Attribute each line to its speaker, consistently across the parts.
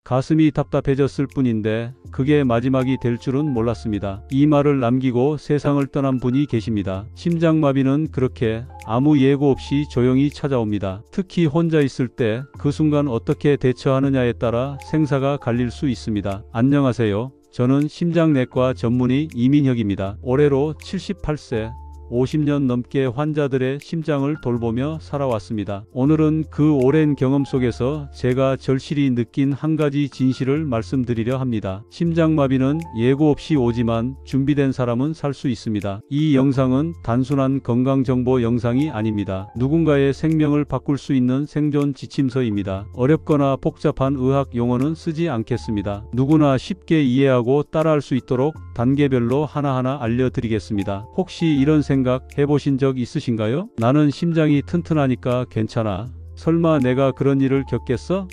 Speaker 1: 가슴이 답답해졌을 뿐인데 그게 마지막이 될 줄은 몰랐습니다. 이 말을 남기고 세상을 떠난 분이 계십니다. 심장마비는 그렇게 아무 예고 없이 조용히 찾아옵니다. 특히 혼자 있을 때 그 순간 어떻게 대처하느냐에 따라 생사가 갈릴 수 있습니다. 안녕하세요. 저는 심장내과 전문의 이민혁입니다. 올해로 78세. 50년 넘게 환자들의 심장을 돌보며 살아왔습니다. 오늘은 그 오랜 경험 속에서 제가 절실히 느낀 한 가지 진실을 말씀드리려 합니다. 심장마비는 예고 없이 오지만 준비된 사람은 살 수 있습니다. 이 영상은 단순한 건강정보 영상이 아닙니다. 누군가의 생명을 바꿀 수 있는 생존 지침서입니다. 어렵거나 복잡한 의학 용어는 쓰지 않겠습니다. 누구나 쉽게 이해하고 따라할 수 있도록 단계별로 하나하나 알려드리겠습니다. 혹시 이런 생각 해보신 적 있으신가요? 나는 심장이 튼튼하니까 괜찮아. 설마 내가 그런 일을 겪겠어?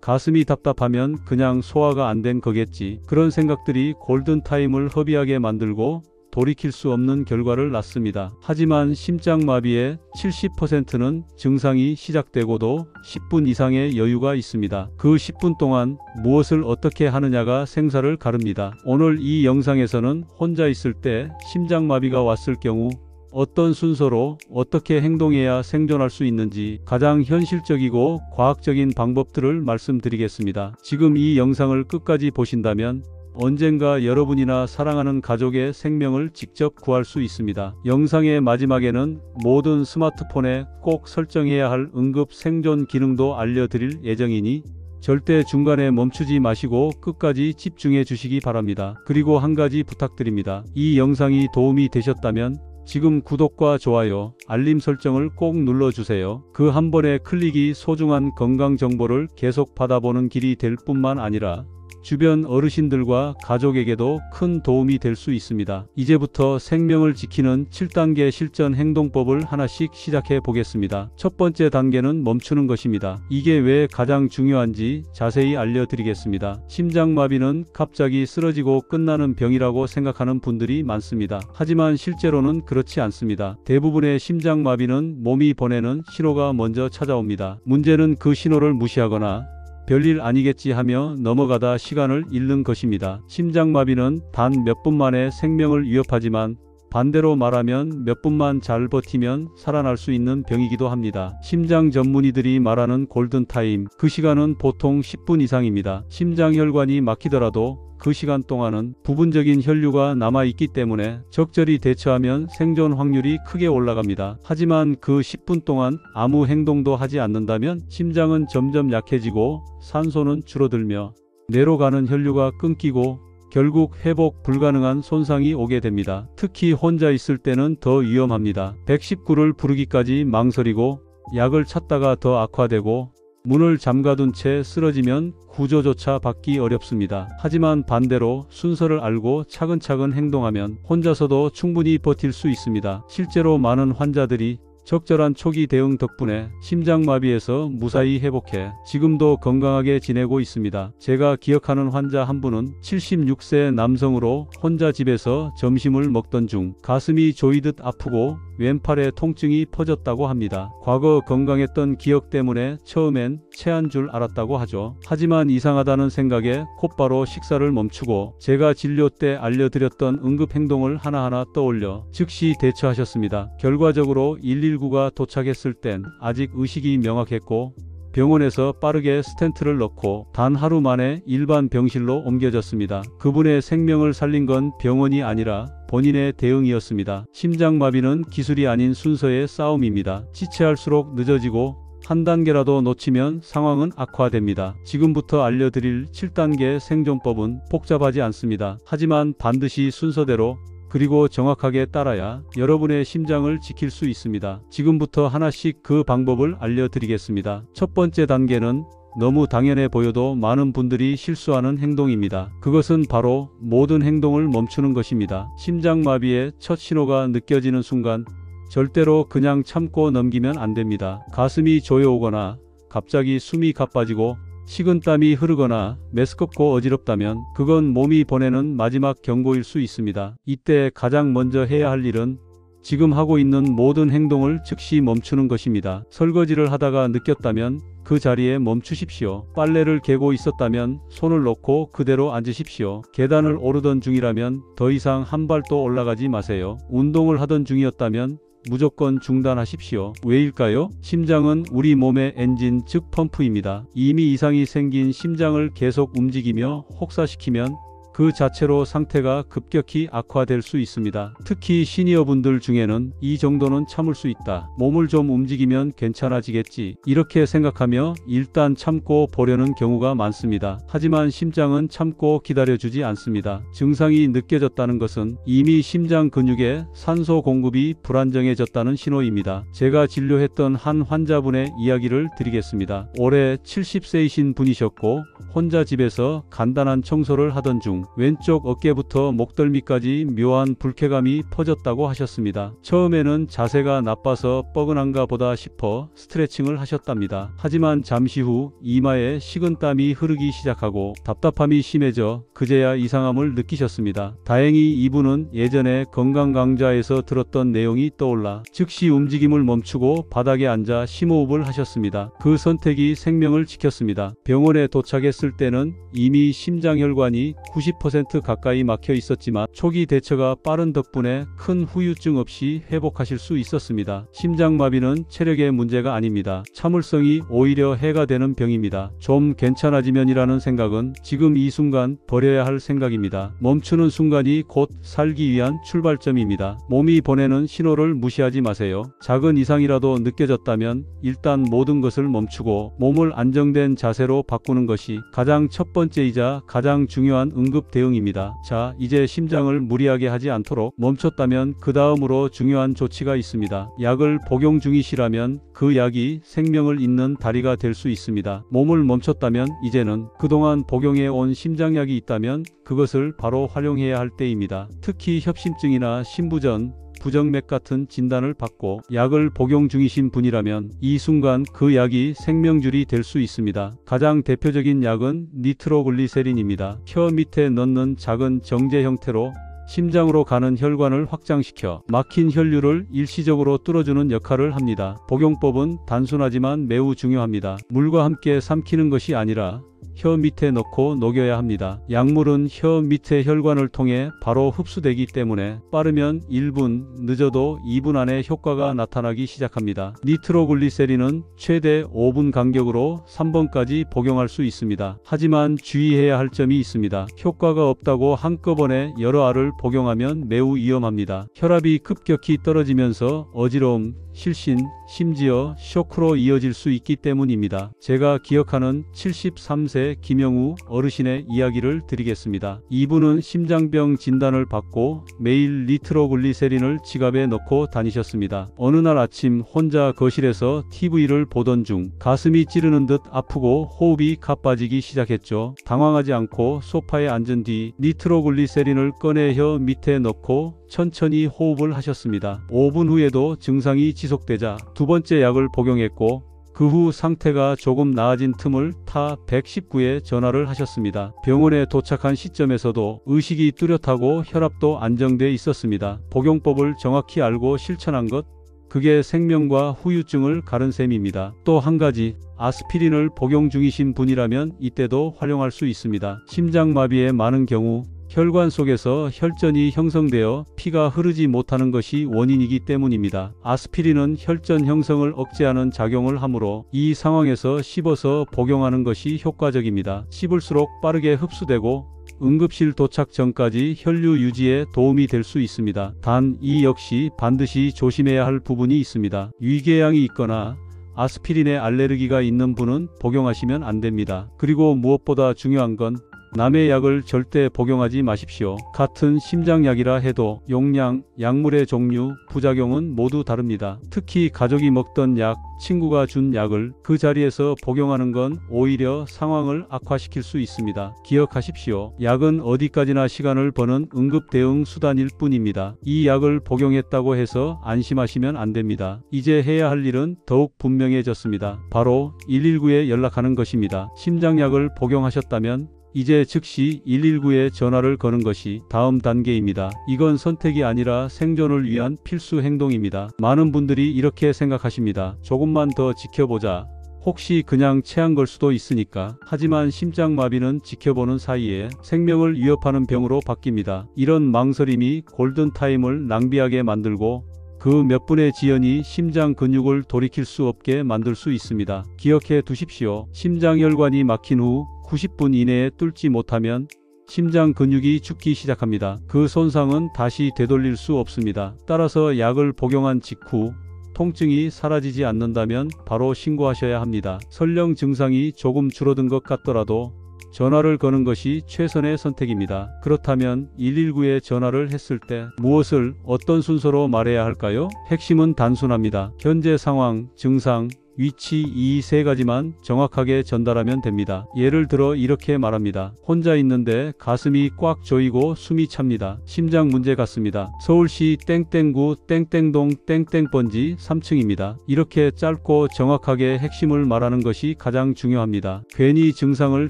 Speaker 1: 가슴이 답답하면 그냥 소화가 안 된 거겠지. 그런 생각들이 골든타임을 허비하게 만들고 돌이킬 수 없는 결과를 낳습니다. 하지만 심장마비의 70%는 증상이 시작되고도 10분 이상의 여유가 있습니다. 그 10분 동안 무엇을 어떻게 하느냐가 생사를 가릅니다. 오늘 이 영상에서는 혼자 있을 때 심장마비가 왔을 경우 어떤 순서로 어떻게 행동해야 생존할 수 있는지 가장 현실적이고 과학적인 방법들을 말씀드리겠습니다. 지금 이 영상을 끝까지 보신다면 언젠가 여러분이나 사랑하는 가족의 생명을 직접 구할 수 있습니다. 영상의 마지막에는 모든 스마트폰에 꼭 설정해야 할 응급 생존 기능도 알려드릴 예정이니 절대 중간에 멈추지 마시고 끝까지 집중해 주시기 바랍니다. 그리고 한 가지 부탁드립니다. 이 영상이 도움이 되셨다면 지금 구독과 좋아요, 알림 설정을 꼭 눌러주세요. 그 한 번의 클릭이 소중한 건강 정보를 계속 받아보는 길이 될 뿐만 아니라 주변 어르신들과 가족에게도 큰 도움이 될 수 있습니다. 이제부터 생명을 지키는 7단계 실전 행동법을 하나씩 시작해 보겠습니다. 첫 번째 단계는 멈추는 것입니다. 이게 왜 가장 중요한지 자세히 알려드리겠습니다. 심장마비는 갑자기 쓰러지고 끝나는 병이라고 생각하는 분들이 많습니다. 하지만 실제로는 그렇지 않습니다. 대부분의 심장마비는 몸이 보내는 신호가 먼저 찾아옵니다. 문제는 그 신호를 무시하거나 별일 아니겠지 하며 넘어가다 시간을 잃는 것입니다. 심장마비는 단 몇 분 만에 생명을 위협하지만 반대로 말하면 몇 분만 잘 버티면 살아날 수 있는 병이기도 합니다. 심장 전문의들이 말하는 골든타임, 그 시간은 보통 10분 이상입니다. 심장혈관이 막히더라도 그 시간 동안은 부분적인 혈류가 남아있기 때문에 적절히 대처하면 생존 확률이 크게 올라갑니다. 하지만 그 10분 동안 아무 행동도 하지 않는다면 심장은 점점 약해지고 산소는 줄어들며 뇌로 가는 혈류가 끊기고 결국 회복 불가능한 손상이 오게 됩니다. 특히 혼자 있을 때는 더 위험합니다. 119를 부르기까지 망설이고 약을 찾다가 더 악화되고 문을 잠가둔 채 쓰러지면 구조조차 받기 어렵습니다. 하지만 반대로 순서를 알고 차근차근 행동하면 혼자서도 충분히 버틸 수 있습니다. 실제로 많은 환자들이 적절한 초기 대응 덕분에 심장마비에서 무사히 회복해 지금도 건강하게 지내고 있습니다. 제가 기억하는 환자 한 분은 76세 남성으로 혼자 집에서 점심을 먹던 중 가슴이 조이듯 아프고 왼팔에 통증이 퍼졌다고 합니다. 과거 건강했던 기억 때문에 처음엔 체한 줄 알았다고 하죠. 하지만 이상하다는 생각에 곧바로 식사를 멈추고 제가 진료 때 알려드렸던 응급행동을 하나하나 떠올려 즉시 대처하셨습니다. 결과적으로 119가 도착했을 땐 아직 의식이 명확했고 병원에서 빠르게 스텐트를 넣고 단 하루 만에 일반 병실로 옮겨졌습니다. 그분의 생명을 살린 건 병원이 아니라 본인의 대응이었습니다. 심장마비는 기술이 아닌 순서의 싸움입니다. 지체할수록 늦어지고 한 단계라도 놓치면 상황은 악화됩니다. 지금부터 알려드릴 7단계 생존법은 복잡하지 않습니다. 하지만 반드시 순서대로 그리고 정확하게 따라야 여러분의 심장을 지킬 수 있습니다. 지금부터 하나씩 그 방법을 알려드리겠습니다. 첫 번째 단계는 너무 당연해 보여도 많은 분들이 실수하는 행동입니다. 그것은 바로 모든 행동을 멈추는 것입니다. 심장마비의 첫 신호가 느껴지는 순간 절대로 그냥 참고 넘기면 안 됩니다. 가슴이 조여오거나 갑자기 숨이 가빠지고 식은땀이 흐르거나 메스껍고 어지럽다면 그건 몸이 보내는 마지막 경고일 수 있습니다. 이때 가장 먼저 해야 할 일은 지금 하고 있는 모든 행동을 즉시 멈추는 것입니다. 설거지를 하다가 느꼈다면 그 자리에 멈추십시오. 빨래를 개고 있었다면 손을 놓고 그대로 앉으십시오. 계단을 오르던 중이라면 더 이상 한 발도 올라가지 마세요. 운동을 하던 중이었다면 무조건 중단하십시오. 왜일까요? 심장은 우리 몸의 엔진, 즉 펌프입니다. 이미 이상이 생긴 심장을 계속 움직이며 혹사시키면 그 자체로 상태가 급격히 악화될 수 있습니다. 특히 시니어분들 중에는 이 정도는 참을 수 있다. 몸을 좀 움직이면 괜찮아지겠지. 이렇게 생각하며 일단 참고 보려는 경우가 많습니다. 하지만 심장은 참고 기다려주지 않습니다. 증상이 느껴졌다는 것은 이미 심장 근육에 산소 공급이 불안정해졌다는 신호입니다. 제가 진료했던 한 환자분의 이야기를 드리겠습니다. 올해 70세이신 분이셨고 혼자 집에서 간단한 청소를 하던 중 왼쪽 어깨부터 목덜미까지 묘한 불쾌감이 퍼졌다고 하셨습니다. 처음에는 자세가 나빠서 뻐근한가 보다 싶어 스트레칭을 하셨답니다. 하지만 잠시 후 이마에 식은땀이 흐르기 시작하고 답답함이 심해져 그제야 이상함을 느끼셨습니다. 다행히 이분은 예전에 건강강좌에서 들었던 내용이 떠올라 즉시 움직임을 멈추고 바닥에 앉아 심호흡을 하셨습니다. 그 선택이 생명을 지켰습니다. 병원에 도착했을 때는 이미 심장혈관이 90% 가까이 막혀 있었지만 초기 대처가 빠른 덕분에 큰 후유증 없이 회복하실 수 있었습니다. 심장마비는 체력의 문제가 아닙니다. 참을성이 오히려 해가 되는 병입니다. 좀 괜찮아지면이라는 생각은 지금 이 순간 버려야 할 생각입니다. 멈추는 순간이 곧 살기 위한 출발점입니다. 몸이 보내는 신호를 무시하지 마세요. 작은 이상이라도 느껴졌다면 일단 모든 것을 멈추고 몸을 안정된 자세로 바꾸는 것이 가장 첫 번째이자 가장 중요한 응급 대응입니다. 자, 이제 심장을 무리하게 하지 않도록 멈췄다면 그 다음으로 중요한 조치가 있습니다. 약을 복용 중이시라면 그 약이 생명을 잇는 다리가 될 수 있습니다. 몸을 멈췄다면 이제는 그동안 복용해 온 심장약이 있다면 그것을 바로 활용해야 할 때입니다. 특히 협심증이나 심부전, 부정맥 같은 진단을 받고 약을 복용 중이신 분이라면 이 순간 그 약이 생명줄이 될 수 있습니다. 가장 대표적인 약은 니트로글리세린입니다. 혀 밑에 넣는 작은 정제 형태로 심장으로 가는 혈관을 확장시켜 막힌 혈류를 일시적으로 뚫어주는 역할을 합니다. 복용법은 단순하지만 매우 중요합니다. 물과 함께 삼키는 것이 아니라 혀 밑에 넣고 녹여야 합니다. 약물은 혀 밑의 혈관을 통해 바로 흡수되기 때문에 빠르면 1분, 늦어도 2분 안에 효과가 나타나기 시작합니다. 니트로글리세린은 최대 5분 간격으로 3번까지 복용할 수 있습니다. 하지만 주의해야 할 점이 있습니다. 효과가 없다고 한꺼번에 여러 알을 복용하면 매우 위험합니다. 혈압이 급격히 떨어지면서 어지러움, 실신, 심지어 쇼크로 이어질 수 있기 때문입니다. 제가 기억하는 73세 김영우 어르신의 이야기를 드리겠습니다. 이분은 심장병 진단을 받고 매일 니트로글리세린을 지갑에 넣고 다니셨습니다. 어느 날 아침 혼자 거실에서 TV를 보던 중 가슴이 찌르는 듯 아프고 호흡이 가빠지기 시작했죠. 당황하지 않고 소파에 앉은 뒤 니트로글리세린을 꺼내 혀 밑에 넣고 천천히 호흡을 하셨습니다. 5분 후에도 증상이 지속되자 두 번째 약을 복용했고 그 후 상태가 조금 나아진 틈을 타 119에 전화를 하셨습니다. 병원에 도착한 시점에서도 의식이 뚜렷하고 혈압도 안정돼 있었습니다. 복용법을 정확히 알고 실천한 것, 그게 생명과 후유증을 가른 셈입니다. 또 한 가지, 아스피린을 복용 중이신 분이라면 이때도 활용할 수 있습니다. 심장마비의 많은 경우 혈관 속에서 혈전이 형성되어 피가 흐르지 못하는 것이 원인이기 때문입니다. 아스피린은 혈전 형성을 억제하는 작용을 하므로 이 상황에서 씹어서 복용하는 것이 효과적입니다. 씹을수록 빠르게 흡수되고 응급실 도착 전까지 혈류 유지에 도움이 될 수 있습니다. 단 이 역시 반드시 조심해야 할 부분이 있습니다. 위궤양이 있거나 아스피린에 알레르기가 있는 분은 복용하시면 안 됩니다. 그리고 무엇보다 중요한 건 남의 약을 절대 복용하지 마십시오. 같은 심장약이라 해도 용량, 약물의 종류, 부작용은 모두 다릅니다. 특히 가족이 먹던 약, 친구가 준 약을 그 자리에서 복용하는 건 오히려 상황을 악화시킬 수 있습니다. 기억하십시오. 약은 어디까지나 시간을 버는 응급 대응 수단일 뿐입니다. 이 약을 복용했다고 해서 안심하시면 안 됩니다. 이제 해야 할 일은 더욱 분명해졌습니다. 바로 119에 연락하는 것입니다. 심장약을 복용하셨다면 이제 즉시 119에 전화를 거는 것이 다음 단계입니다. 이건 선택이 아니라 생존을 위한 필수 행동입니다. 많은 분들이 이렇게 생각하십니다. 조금만 더 지켜보자. 혹시 그냥 체한 걸 수도 있으니까. 하지만 심장마비는 지켜보는 사이에 생명을 위협하는 병으로 바뀝니다. 이런 망설임이 골든타임을 낭비하게 만들고 그 몇 분의 지연이 심장 근육을 돌이킬 수 없게 만들 수 있습니다. 기억해 두십시오. 심장혈관이 막힌 후 90분 이내에 뚫지 못하면 심장 근육이 죽기 시작합니다. 그 손상은 다시 되돌릴 수 없습니다. 따라서 약을 복용한 직후 통증이 사라지지 않는다면 바로 신고하셔야 합니다. 설령 증상이 조금 줄어든 것 같더라도 전화를 거는 것이 최선의 선택입니다. 그렇다면 119에 전화를 했을 때 무엇을 어떤 순서로 말해야 할까요? 핵심은 단순합니다. 현재 상황, 증상, 위치 이 세 가지만 정확하게 전달하면 됩니다. 예를 들어 이렇게 말합니다. 혼자 있는데 가슴이 꽉 조이고 숨이 찹니다. 심장 문제 같습니다. 서울시 땡땡구 땡땡동 땡땡번지 3층입니다. 이렇게 짧고 정확하게 핵심을 말하는 것이 가장 중요합니다. 괜히 증상을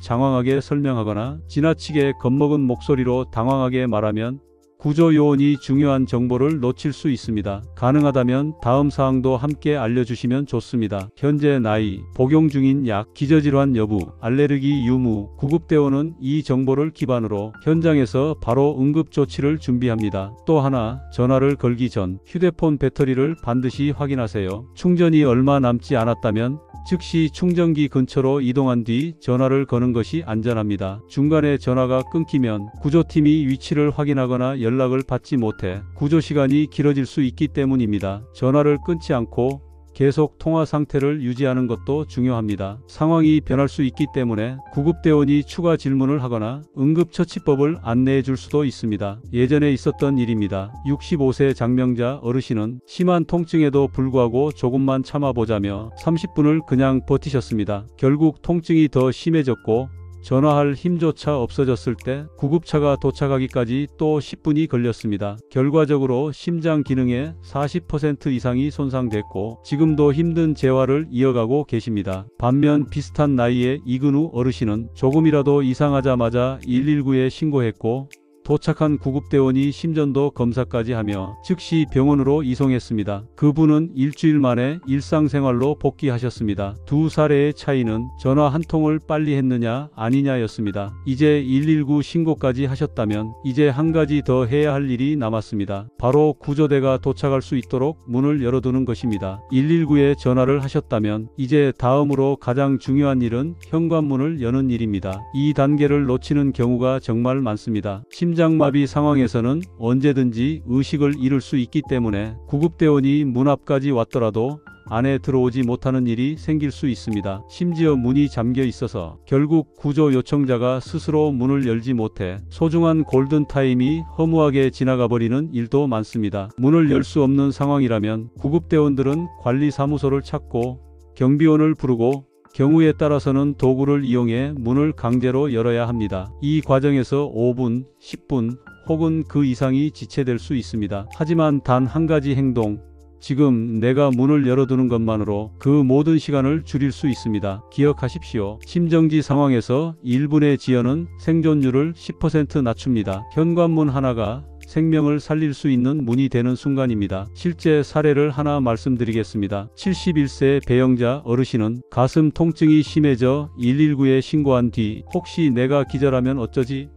Speaker 1: 장황하게 설명하거나 지나치게 겁먹은 목소리로 당황하게 말하면 구조요원이 중요한 정보를 놓칠 수 있습니다. 가능하다면 다음 사항도 함께 알려주시면 좋습니다. 현재 나이, 복용 중인 약, 기저질환 여부, 알레르기 유무, 구급대원은 이 정보를 기반으로 현장에서 바로 응급조치를 준비합니다. 또 하나, 전화를 걸기 전 휴대폰 배터리를 반드시 확인하세요. 충전이 얼마 남지 않았다면 즉시 충전기 근처로 이동한 뒤 전화를 거는 것이 안전합니다. 중간에 전화가 끊기면 구조팀이 위치를 확인하거나 연락을 받지 못해 구조 시간이 길어질 수 있기 때문입니다. 전화를 끊지 않고 계속 통화 상태를 유지하는 것도 중요합니다. 상황이 변할 수 있기 때문에 구급대원이 추가 질문을 하거나 응급처치법을 안내해 줄 수도 있습니다. 예전에 있었던 일입니다. 65세 장명자 어르신은 심한 통증에도 불구하고 조금만 참아보자며 30분을 그냥 버티셨습니다. 결국 통증이 더 심해졌고 전화할 힘조차 없어졌을 때 구급차가 도착하기까지 또 10분이 걸렸습니다. 결과적으로 심장 기능의 40% 이상이 손상됐고 지금도 힘든 재활을 이어가고 계십니다. 반면 비슷한 나이의 이근우 어르신은 조금이라도 이상하자마자 119에 신고했고 도착한 구급대원이 심전도 검사까지 하며 즉시 병원으로 이송했습니다. 그분은 일주일 만에 일상생활로 복귀하셨습니다. 두 사례의 차이는 전화 한 통을 빨리 했느냐 아니냐였습니다. 이제 119 신고까지 하셨다면 이제 한 가지 더 해야 할 일이 남았습니다. 바로 구조대가 도착할 수 있도록 문을 열어두는 것입니다. 119에 전화를 하셨다면 이제 다음으로 가장 중요한 일은 현관문을 여는 일입니다. 이 단계를 놓치는 경우가 정말 많습니다. 심장마비 상황에서는 언제든지 의식을 잃을 수 있기 때문에 구급대원이 문 앞까지 왔더라도 안에 들어오지 못하는 일이 생길 수 있습니다. 심지어 문이 잠겨 있어서 결국 구조 요청자가 스스로 문을 열지 못해 소중한 골든타임이 허무하게 지나가 버리는 일도 많습니다. 문을 열 수 없는 상황이라면 구급대원들은 관리사무소를 찾고 경비원을 부르고 경우에 따라서는 도구를 이용해 문을 강제로 열어야 합니다. 이 과정에서 5분, 10분 혹은 그 이상이 지체될 수 있습니다. 하지만 단 한 가지 행동, 지금 내가 문을 열어두는 것만으로 그 모든 시간을 줄일 수 있습니다. 기억하십시오. 심정지 상황에서 1분의 지연은 생존율을 10% 낮춥니다. 현관문 하나가 생명을 살릴 수 있는 문이 되는 순간입니다. 실제 사례를 하나 말씀드리겠습니다. 71세 배영자 어르신은 가슴 통증이 심해져 119에 신고한 뒤 혹시 내가 기절하면 어쩌지?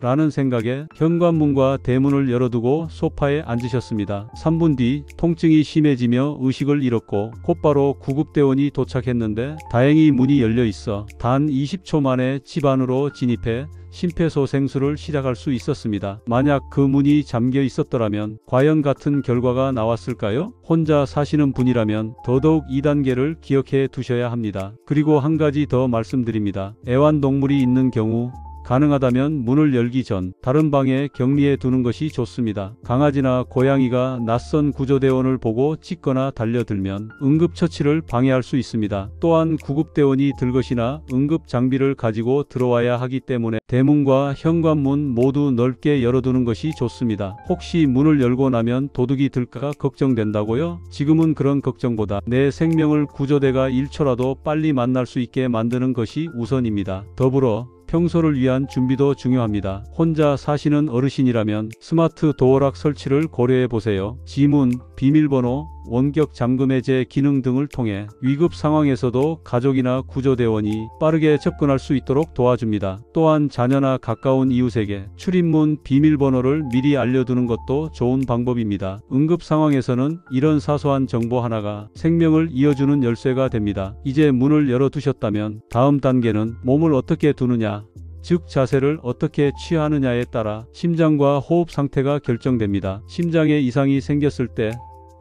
Speaker 1: 라는 생각에 현관문과 대문을 열어두고 소파에 앉으셨습니다. 3분 뒤 통증이 심해지며 의식을 잃었고 곧바로 구급대원이 도착했는데 다행히 문이 열려 있어 단 20초 만에 집 안으로 진입해 심폐소생술을 시작할 수 있었습니다. 만약 그 문이 잠겨 있었더라면 과연 같은 결과가 나왔을까요? 혼자 사시는 분이라면 더더욱 2단계를 기억해 두셔야 합니다. 그리고 한 가지 더 말씀드립니다. 애완동물이 있는 경우 가능하다면 문을 열기 전 다른 방에 격리해 두는 것이 좋습니다. 강아지나 고양이가 낯선 구조대원을 보고 짖거나 달려들면 응급처치를 방해할 수 있습니다. 또한 구급대원이 들것이나 응급장비를 가지고 들어와야 하기 때문에 대문과 현관문 모두 넓게 열어두는 것이 좋습니다. 혹시 문을 열고 나면 도둑이 들까 걱정된다고요? 지금은 그런 걱정보다 내 생명을 구조대가 1초라도 빨리 만날 수 있게 만드는 것이 우선입니다. 더불어 평소를 위한 준비도 중요합니다. 혼자 사시는 어르신이라면 스마트 도어락 설치를 고려해 보세요. 지문, 비밀번호, 원격 잠금 해제 기능 등을 통해 위급 상황에서도 가족이나 구조대원이 빠르게 접근할 수 있도록 도와줍니다. 또한 자녀나 가까운 이웃에게 출입문 비밀번호를 미리 알려두는 것도 좋은 방법입니다. 응급 상황에서는 이런 사소한 정보 하나가 생명을 이어주는 열쇠가 됩니다. 이제 문을 열어두셨다면 다음 단계는 몸을 어떻게 두느냐, 즉 자세를 어떻게 취하느냐에 따라 심장과 호흡 상태가 결정됩니다. 심장에 이상이 생겼을 때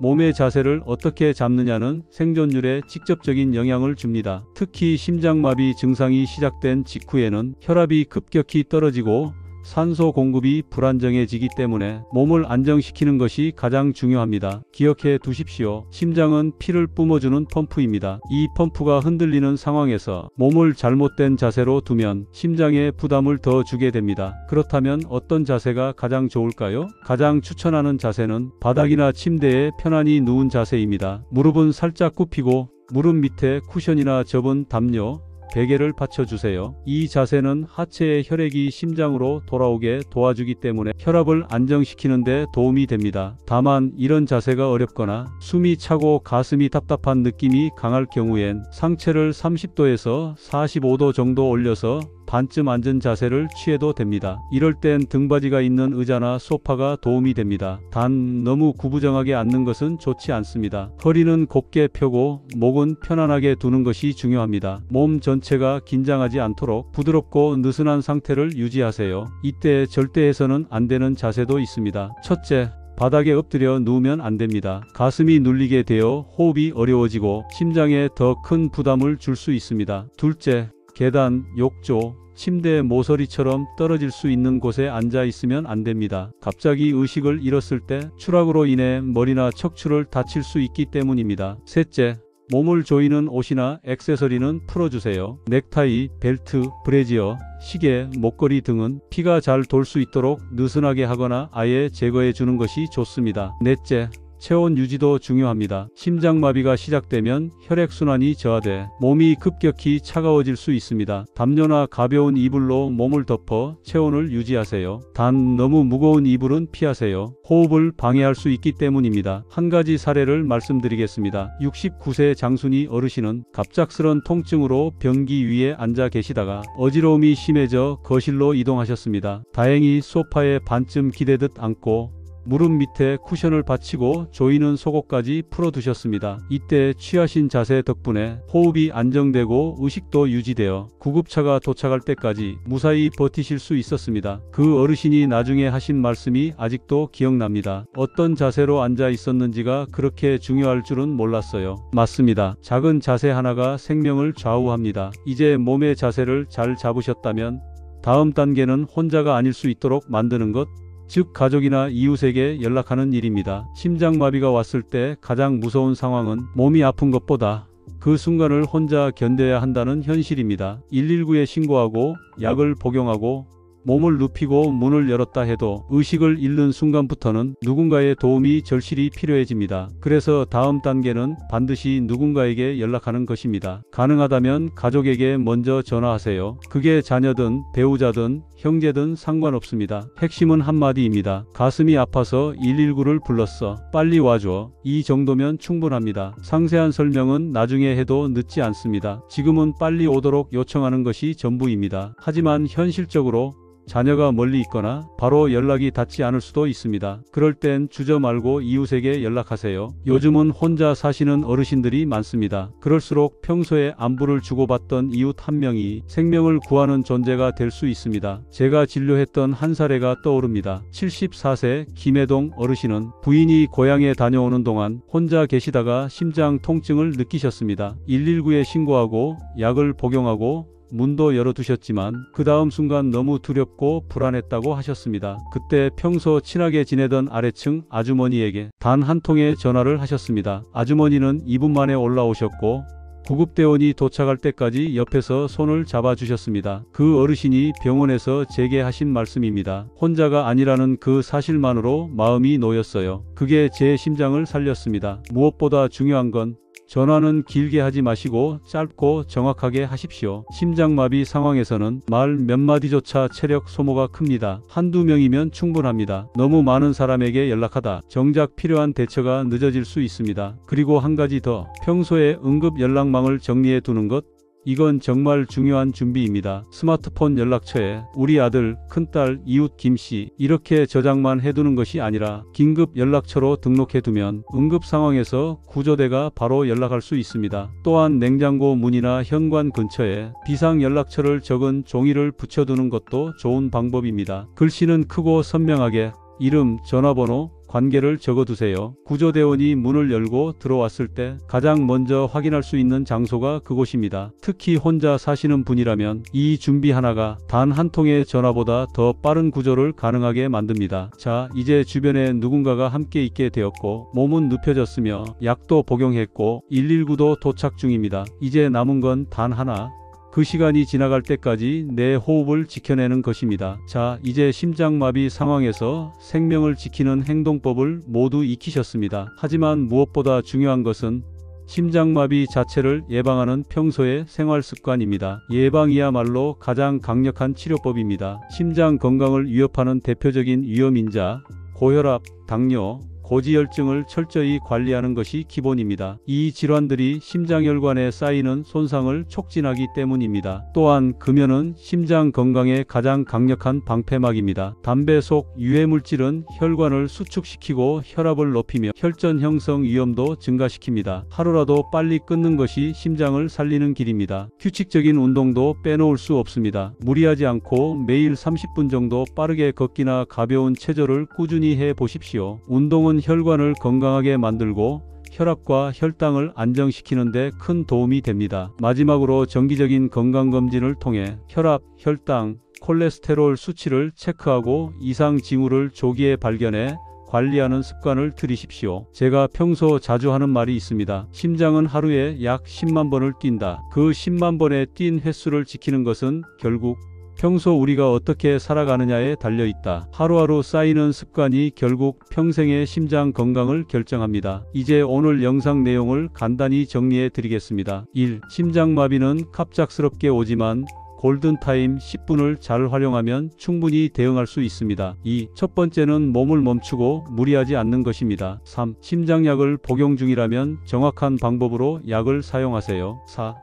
Speaker 1: 몸의 자세를 어떻게 잡느냐는 생존율에 직접적인 영향을 줍니다. 특히 심장마비 증상이 시작된 직후에는 혈압이 급격히 떨어지고 산소 공급이 불안정해지기 때문에 몸을 안정시키는 것이 가장 중요합니다. 기억해 두십시오. 심장은 피를 뿜어주는 펌프입니다. 이 펌프가 흔들리는 상황에서 몸을 잘못된 자세로 두면 심장에 부담을 더 주게 됩니다. 그렇다면 어떤 자세가 가장 좋을까요? 가장 추천하는 자세는 바닥이나 침대에 편안히 누운 자세입니다. 무릎은 살짝 굽히고 무릎 밑에 쿠션이나 접은 담요, 베개를 받쳐주세요. 이 자세는 하체의 혈액이 심장으로 돌아오게 도와주기 때문에 혈압을 안정시키는 데 도움이 됩니다. 다만 이런 자세가 어렵거나 숨이 차고 가슴이 답답한 느낌이 강할 경우엔 상체를 30도에서 45도 정도 올려서 반쯤 앉은 자세를 취해도 됩니다. 이럴 땐 등받이가 있는 의자나 소파가 도움이 됩니다. 단 너무 구부정하게 앉는 것은 좋지 않습니다. 허리는 곧게 펴고 목은 편안하게 두는 것이 중요합니다. 몸 전체가 긴장하지 않도록 부드럽고 느슨한 상태를 유지하세요. 이때 절대 해서는 안 되는 자세도 있습니다. 첫째, 바닥에 엎드려 누우면 안 됩니다. 가슴이 눌리게 되어 호흡이 어려워지고 심장에 더 큰 부담을 줄 수 있습니다. 둘째, 계단, 욕조, 침대 모서리처럼 떨어질 수 있는 곳에 앉아 있으면 안 됩니다. 갑자기 의식을 잃었을 때 추락으로 인해 머리나 척추를 다칠 수 있기 때문입니다. 셋째, 몸을 조이는 옷이나 액세서리는 풀어주세요. 넥타이, 벨트, 브래지어, 시계, 목걸이 등은 피가 잘 돌 수 있도록 느슨하게 하거나 아예 제거해 주는 것이 좋습니다. 넷째, 체온 유지도 중요합니다. 심장마비가 시작되면 혈액순환이 저하돼 몸이 급격히 차가워질 수 있습니다. 담요나 가벼운 이불로 몸을 덮어 체온을 유지하세요. 단 너무 무거운 이불은 피하세요. 호흡을 방해할 수 있기 때문입니다. 한 가지 사례를 말씀드리겠습니다. 69세 장순이 어르신은 갑작스런 통증으로 변기 위에 앉아 계시다가 어지러움이 심해져 거실로 이동하셨습니다. 다행히 소파에 반쯤 기대듯 앉고 무릎 밑에 쿠션을 받치고 조이는 속옷까지 풀어두셨습니다. 이때 취하신 자세 덕분에 호흡이 안정되고 의식도 유지되어 구급차가 도착할 때까지 무사히 버티실 수 있었습니다. 그 어르신이 나중에 하신 말씀이 아직도 기억납니다. 어떤 자세로 앉아 있었는지가 그렇게 중요할 줄은 몰랐어요. 맞습니다. 작은 자세 하나가 생명을 좌우합니다. 이제 몸의 자세를 잘 잡으셨다면 다음 단계는 혼자가 아닐 수 있도록 만드는 것, 즉 가족이나 이웃에게 연락하는 일입니다. 심장마비가 왔을 때 가장 무서운 상황은 몸이 아픈 것보다 그 순간을 혼자 견뎌야 한다는 현실입니다. 119에 신고하고 약을 복용하고 몸을 눕히고 문을 열었다 해도 의식을 잃는 순간부터는 누군가의 도움이 절실히 필요해집니다. 그래서 다음 단계는 반드시 누군가에게 연락하는 것입니다. 가능하다면 가족에게 먼저 전화하세요. 그게 자녀든 배우자든 형제든 상관없습니다. 핵심은 한마디입니다. 가슴이 아파서 119를 불렀어. 빨리 와줘. 이 정도면 충분합니다. 상세한 설명은 나중에 해도 늦지 않습니다. 지금은 빨리 오도록 요청하는 것이 전부입니다. 하지만 현실적으로 자녀가 멀리 있거나 바로 연락이 닿지 않을 수도 있습니다. 그럴 땐 주저 말고 이웃에게 연락하세요. 요즘은 혼자 사시는 어르신들이 많습니다. 그럴수록 평소에 안부를 주고받던 이웃 한 명이 생명을 구하는 존재가 될 수 있습니다. 제가 진료했던 한 사례가 떠오릅니다. 74세 김해동 어르신은 부인이 고향에 다녀오는 동안 혼자 계시다가 심장 통증을 느끼셨습니다. 119에 신고하고 약을 복용하고 문도 열어두셨지만 그 다음 순간 너무 두렵고 불안했다고 하셨습니다. 그때 평소 친하게 지내던 아래층 아주머니에게 단 한 통의 전화를 하셨습니다. 아주머니는 2분 만에 올라오셨고 구급대원이 도착할 때까지 옆에서 손을 잡아주셨습니다. 그 어르신이 병원에서 제게 하신 말씀입니다. 혼자가 아니라는 그 사실만으로 마음이 놓였어요. 그게 제 심장을 살렸습니다. 무엇보다 중요한 건 전화는 길게 하지 마시고 짧고 정확하게 하십시오. 심장마비 상황에서는 말 몇 마디조차 체력 소모가 큽니다. 한두 명이면 충분합니다. 너무 많은 사람에게 연락하다 정작 필요한 대처가 늦어질 수 있습니다. 그리고 한 가지 더, 평소에 응급 연락망을 정리해 두는 것, 이건 정말 중요한 준비입니다. 스마트폰 연락처에 우리 아들, 큰딸, 이웃 김씨 이렇게 저장만 해두는 것이 아니라 긴급 연락처로 등록해두면 응급 상황에서 구조대가 바로 연락할 수 있습니다. 또한 냉장고 문이나 현관 근처에 비상 연락처를 적은 종이를 붙여두는 것도 좋은 방법입니다. 글씨는 크고 선명하게 이름, 전화번호, 관계를 적어두세요. 구조대원이 문을 열고 들어왔을 때 가장 먼저 확인할 수 있는 장소가 그곳입니다. 특히 혼자 사시는 분이라면 이 준비 하나가 단 한 통의 전화보다 더 빠른 구조를 가능하게 만듭니다. 자, 이제 주변에 누군가가 함께 있게 되었고 몸은 눕혀졌으며 약도 복용했고 119도 도착 중입니다. 이제 남은 건 단 하나. 그 시간이 지나갈 때까지 내 호흡을 지켜내는 것입니다. 자, 이제 심장마비 상황에서 생명을 지키는 행동법을 모두 익히셨습니다. 하지만 무엇보다 중요한 것은 심장마비 자체를 예방하는 평소의 생활 습관입니다. 예방이야말로 가장 강력한 치료법입니다. 심장 건강을 위협하는 대표적인 위험인자, 고혈압, 당뇨, 고지혈증을 철저히 관리하는 것이 기본입니다. 이 질환들이 심장혈관에 쌓이는 손상을 촉진하기 때문입니다. 또한 금연은 심장 건강에 가장 강력한 방패막입니다. 담배 속 유해물질은 혈관을 수축시키고 혈압을 높이며 혈전 형성 위험도 증가시킵니다. 하루라도 빨리 끊는 것이 심장을 살리는 길입니다. 규칙적인 운동도 빼놓을 수 없습니다. 무리하지 않고 매일 30분 정도 빠르게 걷기나 가벼운 체조를 꾸준히 해 보십시오. 운동은 혈관을 건강하게 만들고 혈압과 혈당을 안정시키는 데 큰 도움이 됩니다. 마지막으로 정기적인 건강검진을 통해 혈압, 혈당, 콜레스테롤 수치를 체크하고 이상 징후를 조기에 발견해 관리하는 습관을 들이십시오. 제가 평소 자주 하는 말이 있습니다. 심장은 하루에 약 10만 번을 뛴다. 그 10만 번의 뛴 횟수를 지키는 것은 결국 평소 우리가 어떻게 살아가느냐에 달려있다. 하루하루 쌓이는 습관이 결국 평생의 심장 건강을 결정합니다. 이제 오늘 영상 내용을 간단히 정리해 드리겠습니다. 1. 심장마비는 갑작스럽게 오지만 골든타임 10분을 잘 활용하면 충분히 대응할 수 있습니다. 2. 첫 번째는 몸을 멈추고 무리하지 않는 것입니다. 3. 심장약을 복용 중이라면 정확한 방법으로 약을 사용하세요. 4.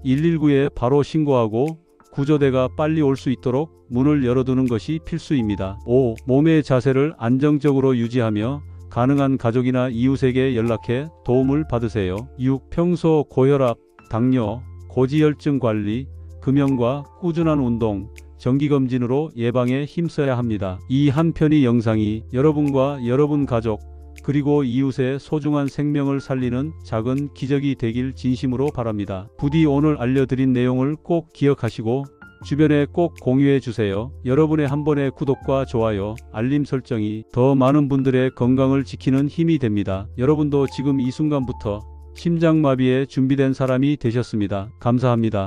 Speaker 1: 119에 바로 신고하고 구조대가 빨리 올 수 있도록 문을 열어두는 것이 필수입니다. 5. 몸의 자세를 안정적으로 유지하며 가능한 가족이나 이웃에게 연락해 도움을 받으세요. 6. 평소 고혈압, 당뇨, 고지혈증 관리, 금연과 꾸준한 운동, 정기검진으로 예방에 힘써야 합니다. 이 한 편의 영상이 여러분과 여러분 가족, 그리고 이웃의 소중한 생명을 살리는 작은 기적이 되길 진심으로 바랍니다. 부디 오늘 알려드린 내용을 꼭 기억하시고 주변에 꼭 공유해 주세요. 여러분의 한 번의 구독과 좋아요, 알림 설정이 더 많은 분들의 건강을 지키는 힘이 됩니다. 여러분도 지금 이 순간부터 심장마비에 준비된 사람이 되셨습니다. 감사합니다.